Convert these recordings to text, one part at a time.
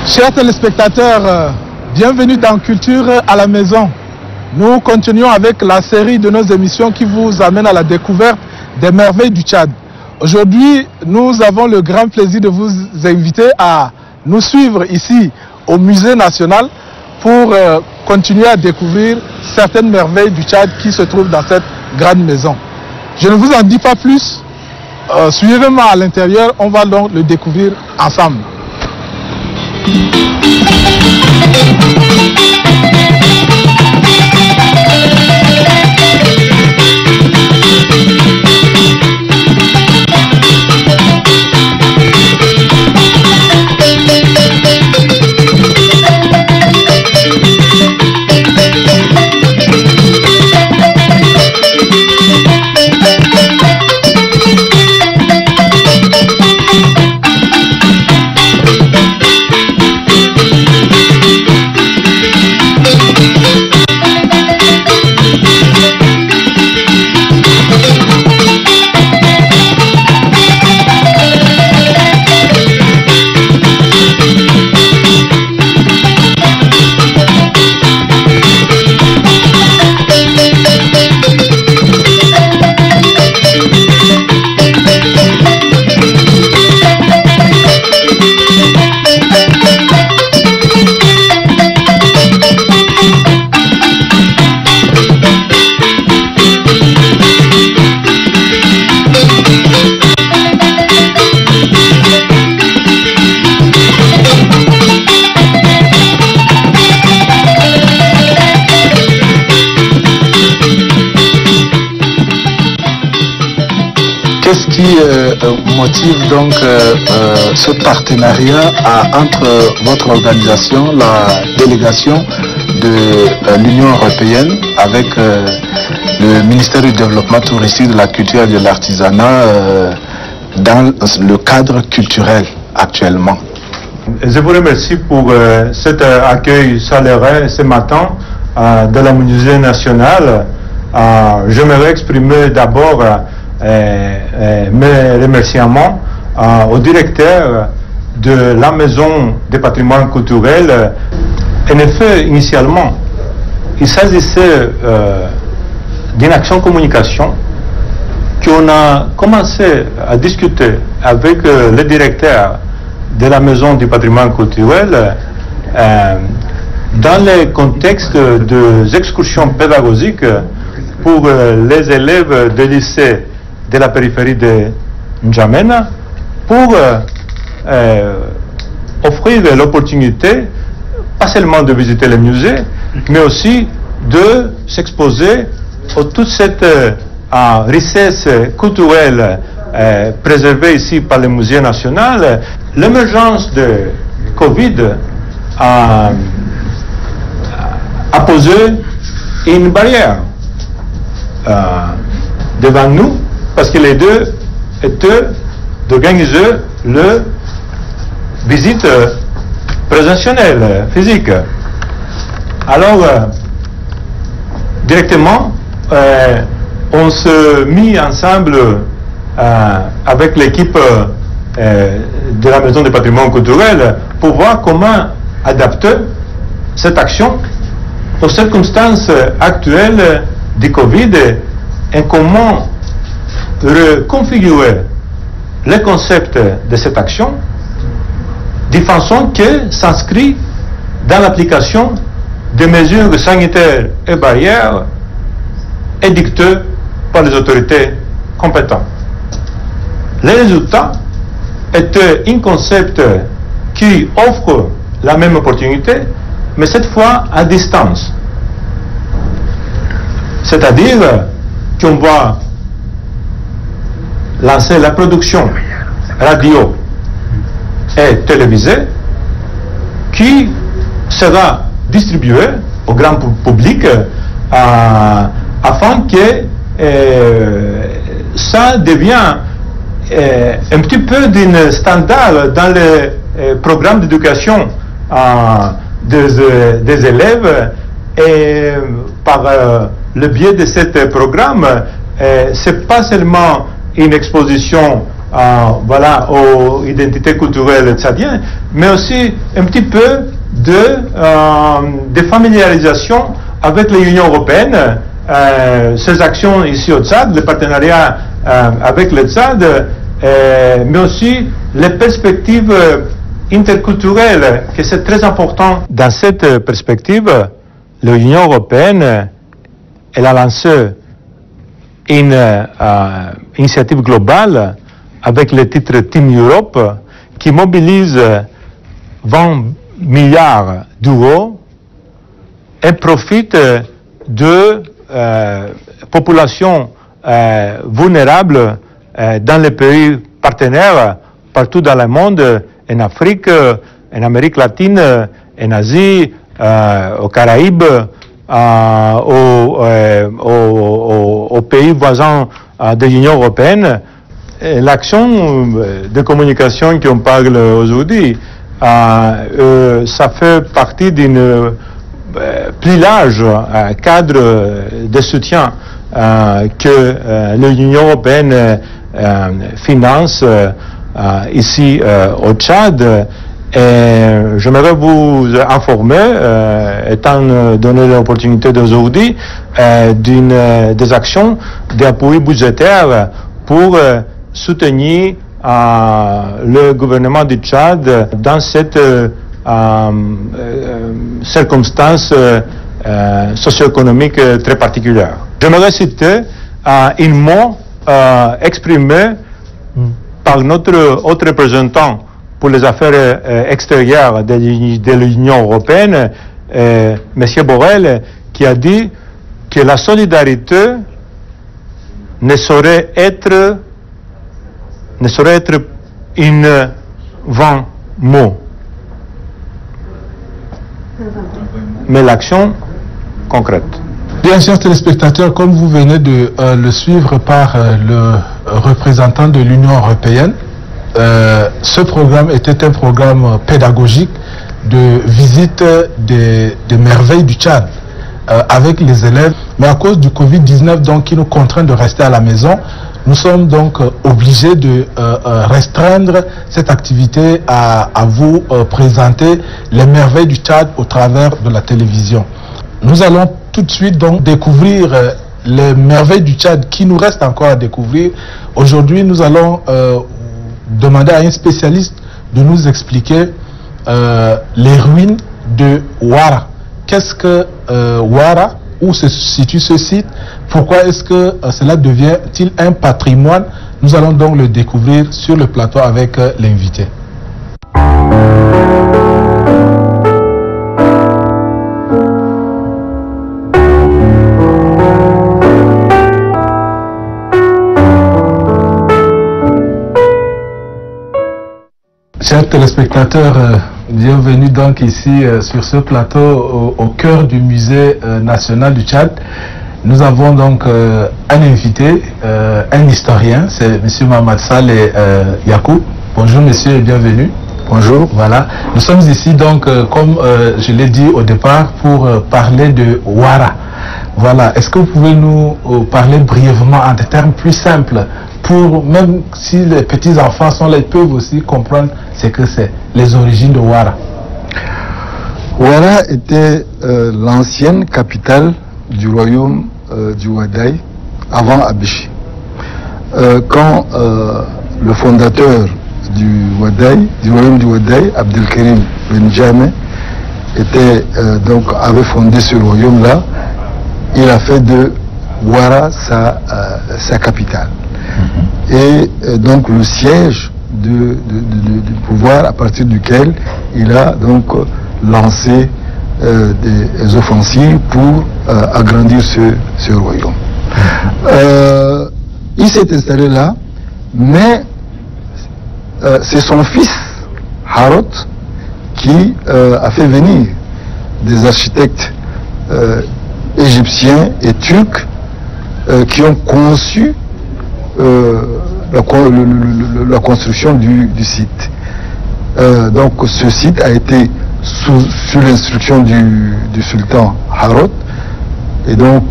Chers téléspectateurs, bienvenue dans Culture à la maison. Nous continuons avec la série de nos émissions qui vous amène à la découverte des merveilles du Tchad. Aujourd'hui, nous avons le grand plaisir de vous inviter à nous suivre ici au Musée national pour continuer à découvrir certaines merveilles du Tchad qui se trouvent dans cette grande maison. Je ne vous en dis pas plus. Suivez-moi à l'intérieur, on va donc le découvrir ensemble. Qu'est-ce qui motive donc ce partenariat entre votre organisation, la délégation de l'Union européenne avec le ministère du Développement touristique, de la culture et de l'artisanat dans le cadre culturel actuellement? Je vous remercie pour cet accueil chaleureux ce matin de la Musée national. J'aimerais exprimer d'abord mes remerciements au directeur de la Maison des patrimoines culturels. En effet, initialement, il s'agissait d'une action communication qu'on a commencé à discuter avec le directeur de la Maison du patrimoine culturel dans le contexte des excursions pédagogiques pour les élèves des lycées de la périphérie de N'Djamena pour offrir l'opportunité pas seulement de visiter le musée, mais aussi de s'exposer à toute cette richesse culturelle préservée ici par le musée national. L'émergence de Covid a posé une barrière devant nous, parce que les deux étaient d'organiser le visite présentielle, physique. Alors, directement, on s'est mis ensemble avec l'équipe de la Maison des patrimoines culturels pour voir comment adapter cette action aux circonstances actuelles du Covid et comment reconfigurer le concept de cette action de façon que s'inscrit dans l'application des mesures sanitaires et barrières édictées par les autorités compétentes. Les résultats étaient un concept qui offre la même opportunité, mais cette fois à distance. C'est-à-dire qu'on va lancer la production radio et télévisée qui sera distribuée au grand public afin que ça devienne un petit peu d'un standard dans les programmes d'éducation des élèves, et par le biais de ce programme, c'est pas seulement une exposition voilà, aux identités culturelles tchadiennes, mais aussi un petit peu de familiarisation avec l'Union européenne, ses actions ici au Tchad, le partenariat avec le Tchad, mais aussi les perspectives interculturelles, que c'est très important. Dans cette perspective, l'Union européenne, elle a lancé une initiative globale avec le titre Team Europe qui mobilise 20 milliards d'euros et profite de populations vulnérables dans les pays partenaires partout dans le monde, en Afrique, en Amérique latine, en Asie, aux Caraïbes, aux pays voisins de l'Union européenne. L'action de communication qu'on parle aujourd'hui, ça fait partie d'une plus large cadre de soutien que l'Union européenne finance ici au Tchad. Et j'aimerais vous informer, étant donné l'opportunité d'aujourd'hui, des actions d'appui budgétaire pour soutenir le gouvernement du Tchad dans cette circonstance socio-économique très particulière. J'aimerais citer un mot exprimé par notre autre représentant pour les affaires extérieures de l'Union européenne, M. Borrell, qui a dit que la solidarité ne saurait être un vain mot, mais l'action concrète. Bien, chers téléspectateurs, comme vous venez de le suivre par le représentant de l'Union européenne, ce programme était un programme pédagogique de visite des merveilles du Tchad avec les élèves. Mais à cause du Covid-19, donc, qui nous contraint de rester à la maison, nous sommes donc obligés de restreindre cette activité à vous présenter les merveilles du Tchad au travers de la télévision. Nous allons tout de suite donc découvrir les merveilles du Tchad qui nous restent encore à découvrir. Aujourd'hui, nous allons demander à un spécialiste de nous expliquer les ruines de Ouara. Qu'est-ce que Ouara? Où se situe ce site? Pourquoi est-ce que cela devient-il un patrimoine? Nous allons donc le découvrir sur le plateau avec l'invité. Chers téléspectateurs, bienvenue donc ici sur ce plateau au cœur du musée national du Tchad. Nous avons donc un invité, un historien, c'est M. Mamad Saleh Yakou. Bonjour monsieur et bienvenue. Bonjour. Voilà, nous sommes ici donc, comme je l'ai dit au départ, pour parler de Ouara. Voilà, est-ce que vous pouvez nous parler brièvement en des termes plus simples, pour même si les petits-enfants sont là, ils peuvent aussi comprendre ce que c'est, les origines de Ouara. Ouara était l'ancienne capitale du royaume du Ouaddaï, avant Abéché. Quand le fondateur du royaume du Ouaddaï, Abdelkarim Ben Djameh, avait fondé ce royaume-là, il a fait de Ouara sa capitale. Et donc le siège du pouvoir à partir duquel il a donc lancé des offensives pour agrandir ce royaume. Il s'est installé là, mais c'est son fils Harot qui a fait venir des architectes égyptiens et turcs qui ont conçu la construction du site. Donc ce site a été sous l'instruction du sultan Harot, et donc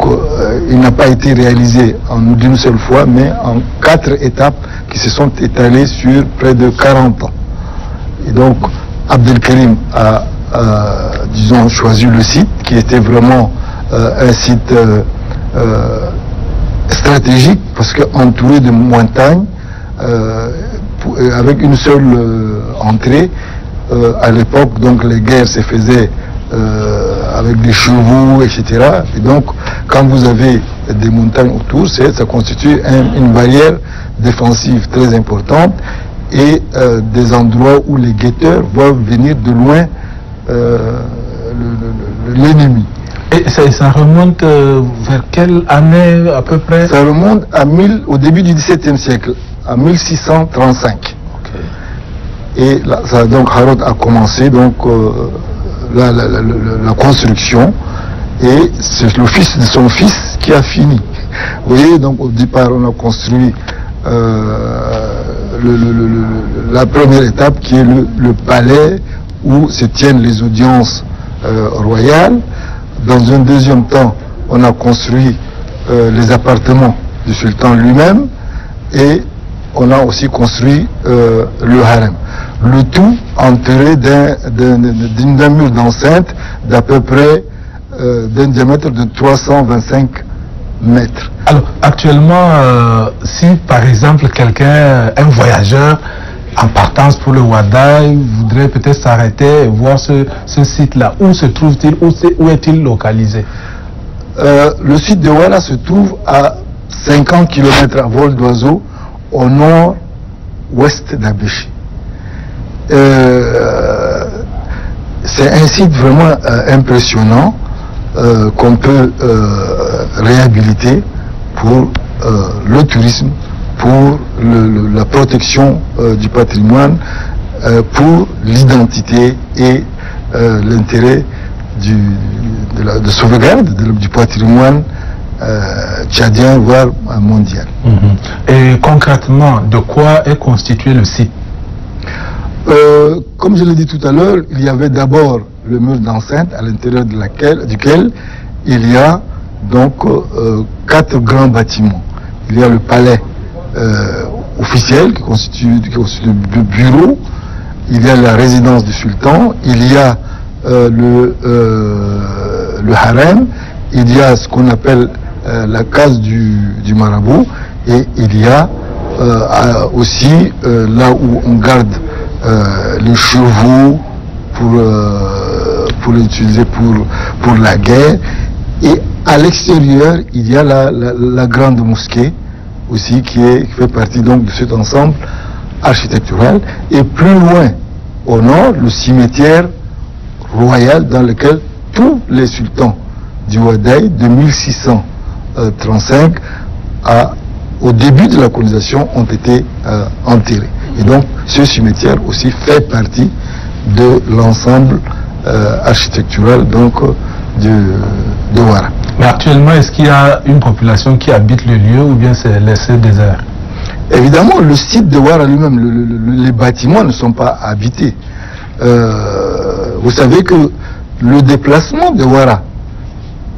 il n'a pas été réalisé en d'une seule fois, mais en 4 étapes qui se sont étalés sur près de 40 ans. Et donc, Abdelkarim a, disons, choisi le site qui était vraiment un site stratégique parce qu'entouré de montagnes, avec une seule entrée. À l'époque, donc, les guerres se faisaient avec des chevaux, etc. Et donc, quand vous avez des montagnes autour, ça constitue une barrière défensive très importante et des endroits où les guetteurs voient venir de loin l'ennemi. Et ça remonte vers quelle année à peu près? Ça remonte au début du XVIIe siècle, à 1635. Et là, donc Harod a commencé donc la construction et c'est le fils de son fils qui a fini. Vous voyez, donc au départ on a construit la première étape qui est le palais où se tiennent les audiences royales. Dans un deuxième temps, on a construit les appartements du sultan lui-même et on a aussi construit le harem. Le tout entouré d'un mur d'enceinte d'à peu près d'un diamètre de 325 mètres. Alors actuellement, si par exemple quelqu'un, un voyageur en partance pour le Ouaddaï, voudrait peut-être s'arrêter et voir ce site-là, où se trouve-t-il, où est-il localisé? Le site de Ouara se trouve à 50 km à vol d'oiseau au nord-ouest d'Abéché. C'est un site vraiment impressionnant qu'on peut réhabiliter pour le tourisme, pour la protection du patrimoine, pour l'identité et l'intérêt de sauvegarde du patrimoine tchadien, voire mondial. Et concrètement, de quoi est constitué le site? Comme je l'ai dit tout à l'heure, il y avait d'abord le mur d'enceinte à l'intérieur duquel il y a donc 4 grands bâtiments. Il y a le palais officiel qui constitue le bureau, il y a la résidence du sultan, il y a le harem, il y a ce qu'on appelle la case du marabout et il y a aussi là où on garde les chevaux pour l'utiliser pour la guerre, et à l'extérieur il y a la grande mosquée aussi qui fait partie donc de cet ensemble architectural, et plus loin au nord le cimetière royal dans lequel tous les sultans du Ouaddaï de 1635 au début de la colonisation ont été enterrés. Et donc ce cimetière aussi fait partie de l'ensemble architectural donc de Ouara. Mais actuellement, est-ce qu'il y a une population qui habite le lieu ou bien c'est laissé désert? Évidemment, le site de Ouara lui-même, les bâtiments ne sont pas habités. Vous savez que le déplacement de Ouara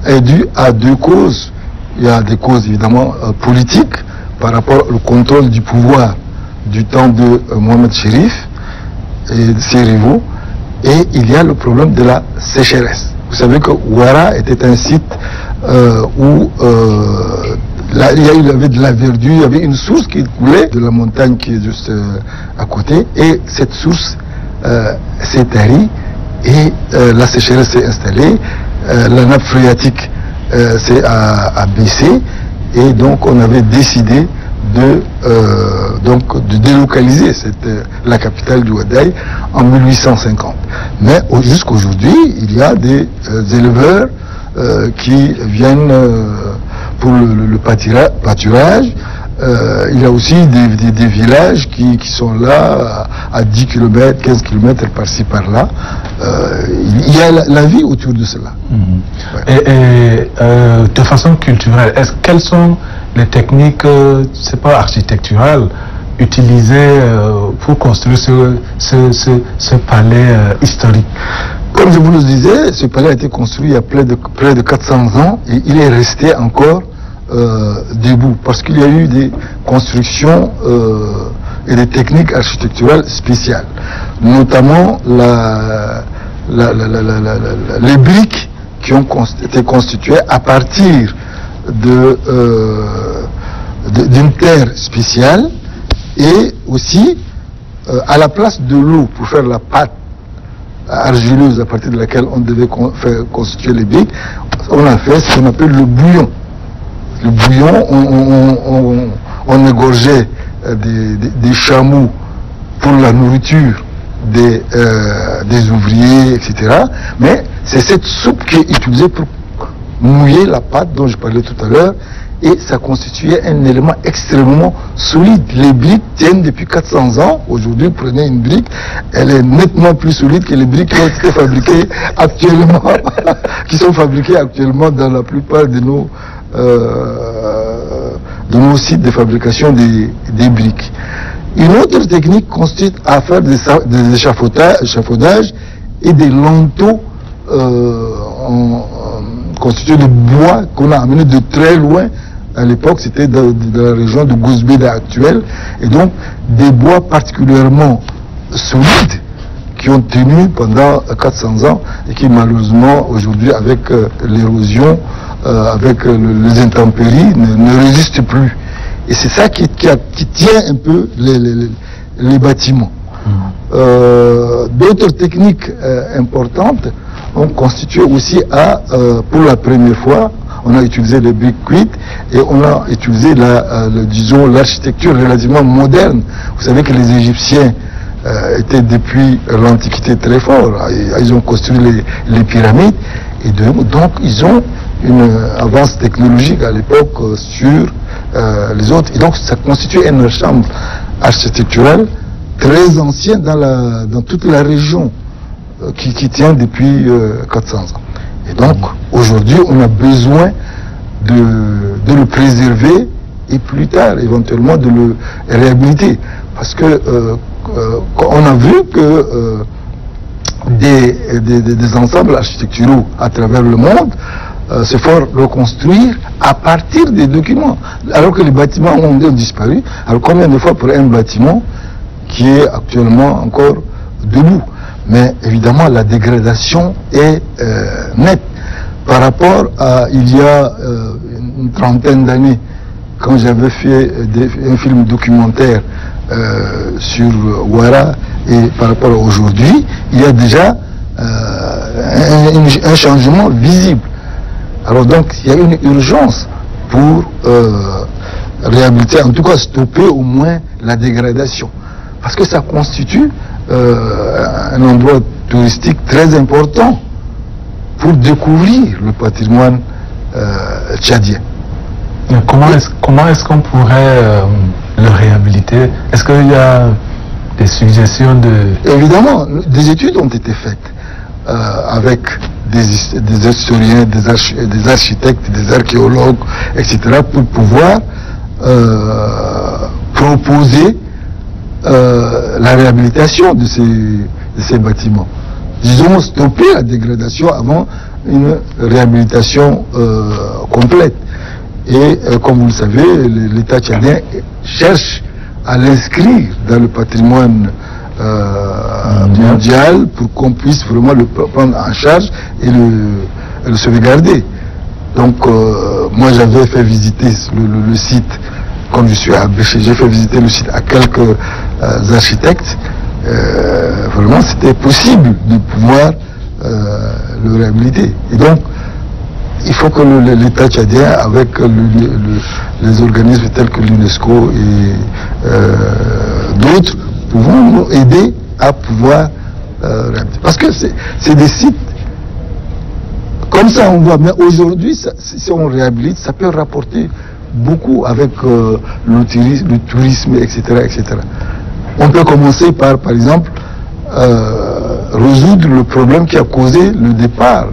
est dû à 2 causes. Il y a des causes évidemment politiques par rapport au contrôle du pouvoir du temps de Mohamed Chérif et de ses rivaux, et il y a le problème de la sécheresse. Vous savez que Ouara était un site où là, il y avait de la verdure, il y avait une source qui coulait de la montagne qui est juste à côté, et cette source s'est tarie et la sécheresse s'est installée, la nappe phréatique s'est abaissée, et donc on avait décidé de délocaliser la capitale du Ouaddaï en 1850. Mais jusqu'aujourd'hui, il y a des éleveurs qui viennent pour le pâturage. Il y a aussi des villages qui sont là à 10 km, 15 km par-ci par-là. Il y a la vie autour de cela. Ouais. Et de façon culturelle, quelles sont les techniques, c'est pas architecturales, utilisées pour construire ce palais historique? Comme je vous le disais, ce palais a été construit il y a près de 400 ans et il est resté encore debout, parce qu'il y a eu des constructions et des techniques architecturales spéciales, notamment les briques qui ont été constituées à partir d'une terre spéciale, et aussi à la place de l'eau pour faire la pâte argileuse à partir de laquelle on devait faire constituer les briques, on a fait ce qu'on appelle le bouillon. Le bouillon, on égorgeait des chameaux pour la nourriture des ouvriers, etc. Mais c'est cette soupe qui est utilisée pour mouiller la pâte dont je parlais tout à l'heure, et ça constituait un élément extrêmement solide. Les briques tiennent depuis 400 ans. Aujourd'hui, prenez une brique, elle est nettement plus solide que les briques qui ont été fabriquées actuellement, qui sont fabriquées actuellement dans la plupart de nos sites de fabrication des briques. Une autre technique consiste à faire des échafaudages et des linteaux constitués de bois qu'on a amené de très loin. À l'époque, c'était de la région de Gouzbéda actuelle, et donc des bois particulièrement solides qui ont tenu pendant 400 ans et qui malheureusement aujourd'hui, avec l'érosion, avec les intempéries, ne résistent plus. Et c'est ça qui tient un peu les bâtiments. D'autres techniques importantes ont constitué aussi pour la première fois, on a utilisé les briques cuites et on a utilisé disons l'architecture relativement moderne. Vous savez que les Égyptiens étaient depuis l'Antiquité très forts. Ils ont construit les pyramides, et donc ils ont une avance technologique à l'époque sur les autres. Et donc ça constitue un ensemble architectural très ancien dans toute la région qui tient depuis 400 ans. Et donc aujourd'hui on a besoin de le préserver et plus tard éventuellement de le réhabiliter, parce que on a vu que des ensembles architecturaux à travers le monde se font reconstruire à partir des documents, alors que les bâtiments ont disparu. Alors combien de fois pour un bâtiment qui est actuellement encore debout? Mais évidemment la dégradation est nette par rapport à il y a une trentaine d'années, quand j'avais fait un film documentaire sur Ouara, et par rapport à aujourd'hui, il y a déjà un changement visible. Alors donc il y a une urgence pour réhabiliter, en tout cas stopper au moins la dégradation, parce que ça constitue un endroit touristique très important pour découvrir le patrimoine tchadien. Comment est-ce qu'on pourrait le réhabiliter? Est-ce qu'il y a des suggestions de... Évidemment, des études ont été faites avec des historiens, des architectes, des archéologues, etc., pour pouvoir proposer la réhabilitation de ces bâtiments. Disons, stopper la dégradation avant une réhabilitation complète. Et comme vous le savez, l'État tchadien cherche à l'inscrire dans le patrimoine mondial pour qu'on puisse vraiment le prendre en charge et le sauvegarder. Donc moi j'avais fait visiter le site, comme je suis à Béché, j'ai fait visiter le site à quelques architectes. Vraiment c'était possible de pouvoir le réhabiliter. Et donc il faut que l'État tchadien, avec les organismes tels que l'UNESCO et d'autres, pouvons nous aider à pouvoir réhabiliter. Parce que c'est des sites comme ça, on voit. Mais aujourd'hui, si on réhabilite, ça peut rapporter beaucoup avec le tourisme, etc., etc. On peut commencer par exemple, résoudre le problème qui a causé le départ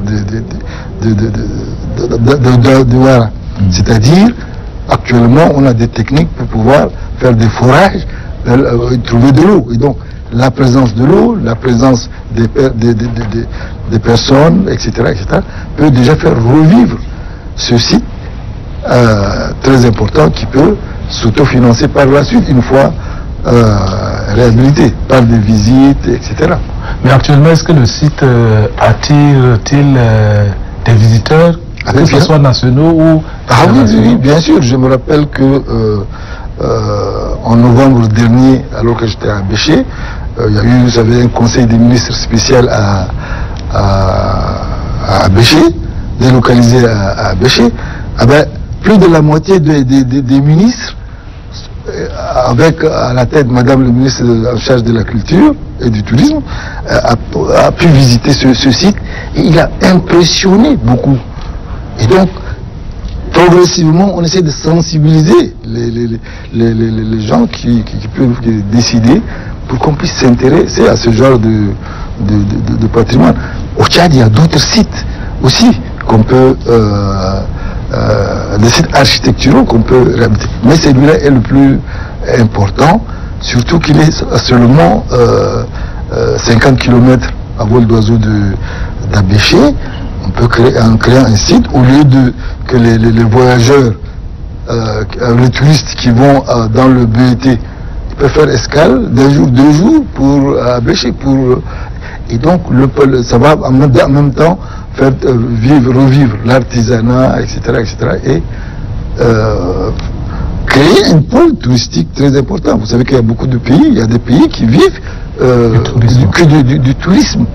de Ouara. C'est-à-dire, actuellement, on a des techniques pour pouvoir faire des forages, trouver de l'eau. Et donc, la présence de l'eau, la présence des personnes, etc., peut déjà faire revivre ce site très important qui peut s'autofinancer par la suite, une fois réhabilité, par des visites, etc. Mais actuellement, est-ce que le site attire-t-il des visiteurs, que ce soit nationaux ou internationaux? Oui, bien sûr. Je me rappelle que en novembre dernier, alors que j'étais à Béché, il y a eu, vous savez, un conseil des ministres spécial à Béché, délocalisé à Béché. Plus de la moitié des ministres, avec à la tête Madame le ministre en charge de la culture et du tourisme, a pu visiter ce site, et il a impressionné beaucoup. Et donc, progressivement, on essaie de sensibiliser les gens qui peuvent décider pour qu'on puisse s'intéresser à ce genre de patrimoine. Au Tchad, il y a d'autres sites aussi qu'on peut, des sites architecturaux qu'on peut réhabiliter. Mais celui-là est le plus important, surtout qu'il est à seulement 50 km à vol d'oiseau d'Abéché. On peut créer un site, au lieu que les voyageurs, les touristes qui vont dans le BET, ils peuvent faire escale d'un jour, 2 jours pour Abéché. Et donc ça va en même temps faire revivre l'artisanat, etc. Et créer un pôle touristique très important. Vous savez qu'il y a beaucoup de pays, il y a des pays qui vivent du tourisme.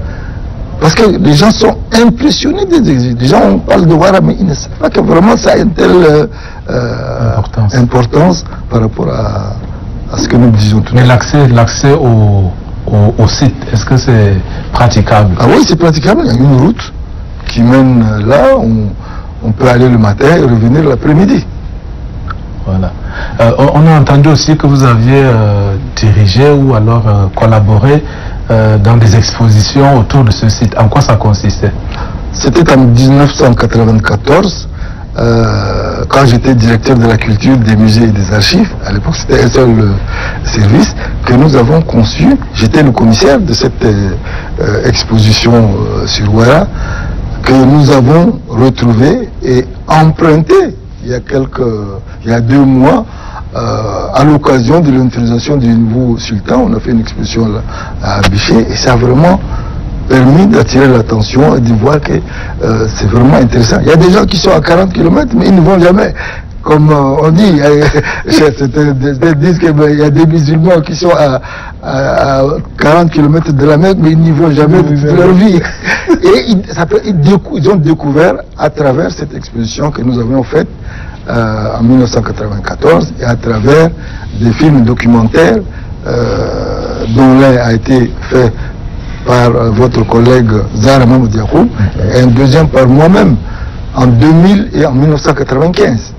Parce que les gens sont impressionnés des exigences. Les gens, on parle de Ouara, mais ils ne savent pas que vraiment ça a une telle importance par rapport à ce que nous disons tout à l'heure. Mais l'accès au site, est-ce que c'est praticable? Ah oui, c'est praticable. Il y a une route qui mène là. On peut aller le matin et revenir l'après-midi. Voilà. On a entendu aussi que vous aviez dirigé ou alors collaboré dans des expositions autour de ce site. En quoi ça consistait? C'était en 1994, quand j'étais directeur de la culture, des musées et des archives. À l'époque, c'était un seul service que nous avons conçu. J'étais le commissaire de cette exposition sur Ouara, que nous avons retrouvé et emprunté il y a 2 mois, à l'occasion de l'intronisation du nouveau sultan. On a fait une exposition là, à Béché, et ça a vraiment permis d'attirer l'attention et de voir que c'est vraiment intéressant. Il y a des gens qui sont à 40 km, mais ils ne vont jamais. Comme on dit, certains disent qu'il y a des musulmans qui sont à 40 km de la Mecque, mais ils n'y vont jamais de leur vie. Et ils ont découvert à travers cette exposition que nous avions faite en 1994, et à travers des films documentaires dont l'un a été fait par votre collègue Zahra Mahmoud Yacoub, et un deuxième par moi-même en 2000 et en 1995.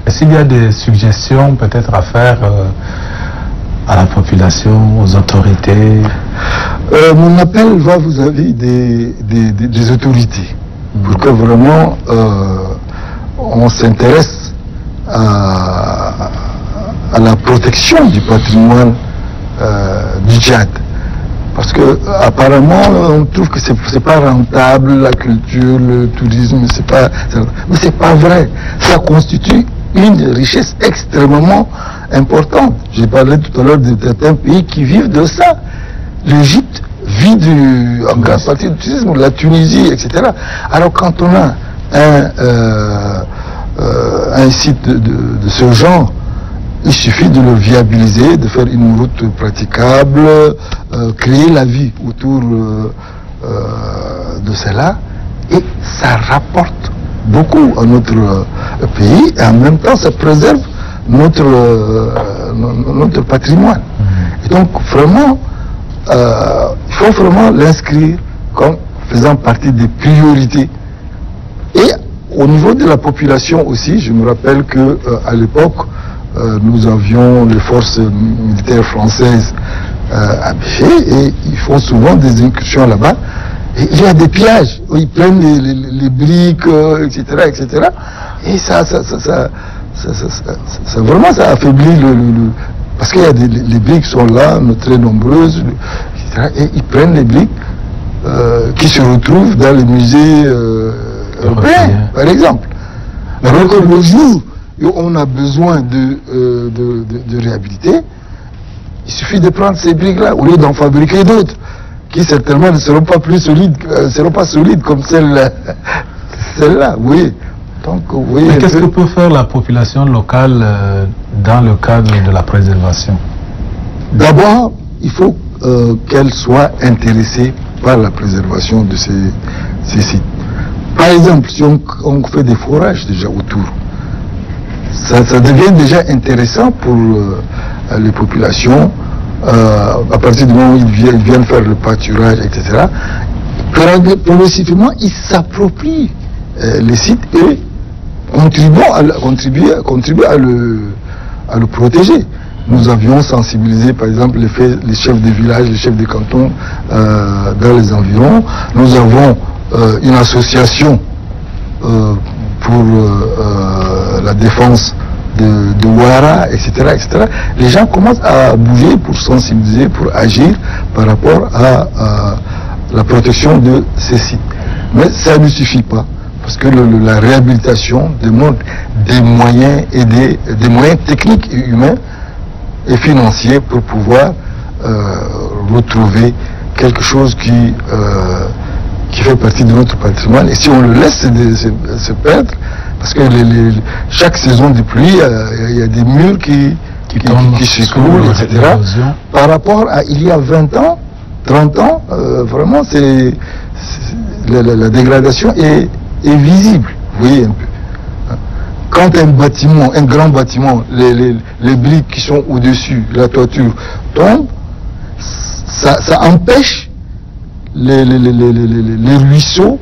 Est-ce qu'il y a des suggestions peut-être à faire à la population, aux autorités? Mon appel va vis-à-vis des autorités, pour que vraiment on s'intéresse à la protection du patrimoine du Tchad. Parce que apparemment on trouve que c'est pas rentable, la culture, le tourisme, mais c'est pas vrai. Ça constitue une richesse extrêmement importante. J'ai parlé tout à l'heure de certains pays qui vivent de ça. L'Égypte vit en grande partie du tourisme, la Tunisie, etc. Alors quand on a un site de ce genre, il suffit de le viabiliser, de faire une route praticable, créer la vie autour de cela, et ça rapporte beaucoup à notre pays, et en même temps ça préserve notre patrimoine. Et donc vraiment, il faut vraiment l'inscrire comme faisant partie des priorités. Et au niveau de la population aussi, je me rappelle que à l'époque, nous avions les forces militaires françaises à Béché, et ils font souvent des incursions là-bas. Et il y a des pillages où ils prennent les briques, etc. Et ça vraiment, ça affaiblit parce qu'il y a les briques sont là, très nombreuses, etc. Et ils prennent les briques qui se retrouvent dans les musées européens, par exemple. Alors que le jour où on a besoin de réhabiliter, il suffit de prendre ces briques-là au lieu d'en fabriquer d'autres qui certainement ne seront pas plus solides, seront pas solides comme celle-là. Oui. Donc, oui. Mais qu'est-ce que peut faire la population locale dans le cadre de la préservation? D'abord, il faut qu'elle soit intéressée par la préservation de ces sites. Par exemple, si on fait des forages déjà autour, ça devient déjà intéressant pour les populations, à partir du moment où ils viennent faire le pâturage, etc. Progressivement, ils s'approprient les sites et contribuent à le protéger. Nous avions sensibilisé, par exemple, les chefs de village, les chefs de canton dans les environs. Nous avons une association pour la défense de Ouara, etc., etc. Les gens commencent à bouger pour sensibiliser, pour agir par rapport à la protection de ces sites. Mais ça ne suffit pas, parce que la réhabilitation demande des moyens et des moyens techniques et humains et financiers pour pouvoir retrouver quelque chose qui fait partie de notre patrimoine. Et si on le laisse se perdre, parce que chaque saison de pluie, il y a des murs qui s'écroulent, etc. Par rapport à il y a 20 ans, 30 ans, vraiment, la dégradation est visible. Vous voyez un peu. Quand un bâtiment, un grand bâtiment, les briques qui sont au-dessus, la toiture tombe, ça empêche les ruisseaux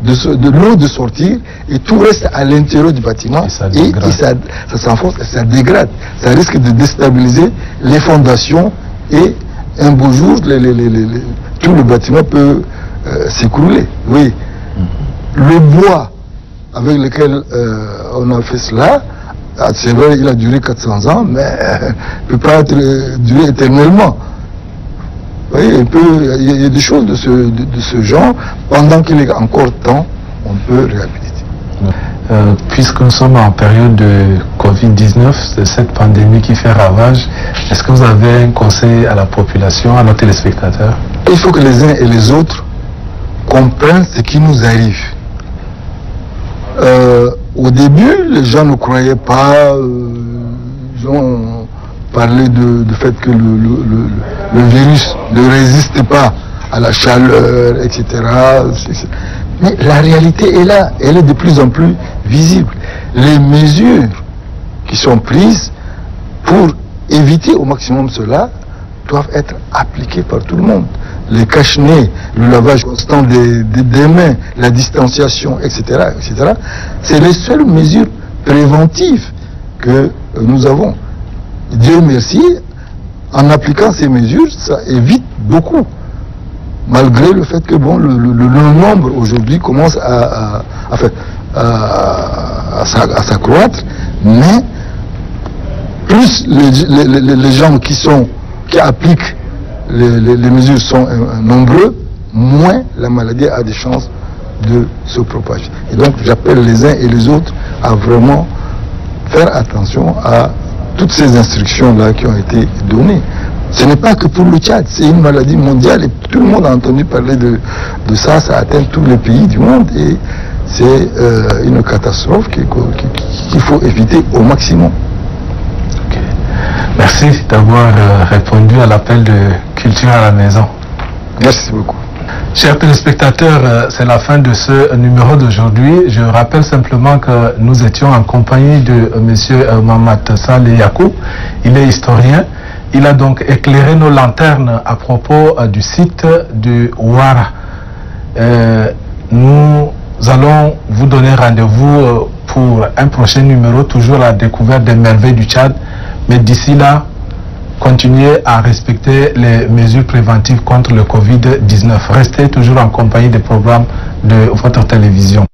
de l'eau de sortir et tout reste à l'intérieur du bâtiment et ça s'enfonce et ça dégrade. Ça risque de déstabiliser les fondations et un beau jour, tout le bâtiment peut s'écrouler. Oui. Le bois avec lequel on a fait cela, c'est vrai, il a duré 400 ans, mais ne peut pas durer éternellement. Vous voyez, il y a des choses de ce genre. Pendant qu'il est encore temps, on peut réhabiliter. Puisque nous sommes en période de Covid-19, de cette pandémie qui fait ravage, est-ce que vous avez un conseil à la population, à nos téléspectateurs? Il faut que les uns et les autres comprennent ce qui nous arrive. Au début, les gens ne croyaient pas, ils ont parlé du fait que le virus ne résiste pas à la chaleur, etc. Mais la réalité est là, elle est de plus en plus visible. Les mesures qui sont prises pour éviter au maximum cela doivent être appliquées par tout le monde. Les cache-nez, le lavage constant des mains, la distanciation, etc., etc. C'est les seules mesures préventives que nous avons. Dieu merci, en appliquant ces mesures, ça évite beaucoup. Malgré le fait que bon, le nombre aujourd'hui commence à s'accroître, mais plus les gens qui appliquent les mesures sont nombreux, moins la maladie a des chances de se propager. Et donc j'appelle les uns et les autres à vraiment faire attention à toutes ces instructions-là qui ont été données. Ce n'est pas que pour le Tchad, c'est une maladie mondiale et tout le monde a entendu parler de ça, ça atteint tous les pays du monde et c'est une catastrophe qu'il faut éviter au maximum. Okay. Merci d'avoir répondu à l'appel de Culture à la maison. Merci beaucoup. Chers téléspectateurs, c'est la fin de ce numéro d'aujourd'hui. Je rappelle simplement que nous étions en compagnie de M. Mamad Saleh Yakou. Il est historien. Il a donc éclairé nos lanternes à propos du site de Ouara. Nous allons vous donner rendez-vous pour un prochain numéro, toujours à la découverte des merveilles du Tchad. Mais d'ici là, continuez à respecter les mesures préventives contre le Covid-19. Restez toujours en compagnie des programmes de votre télévision.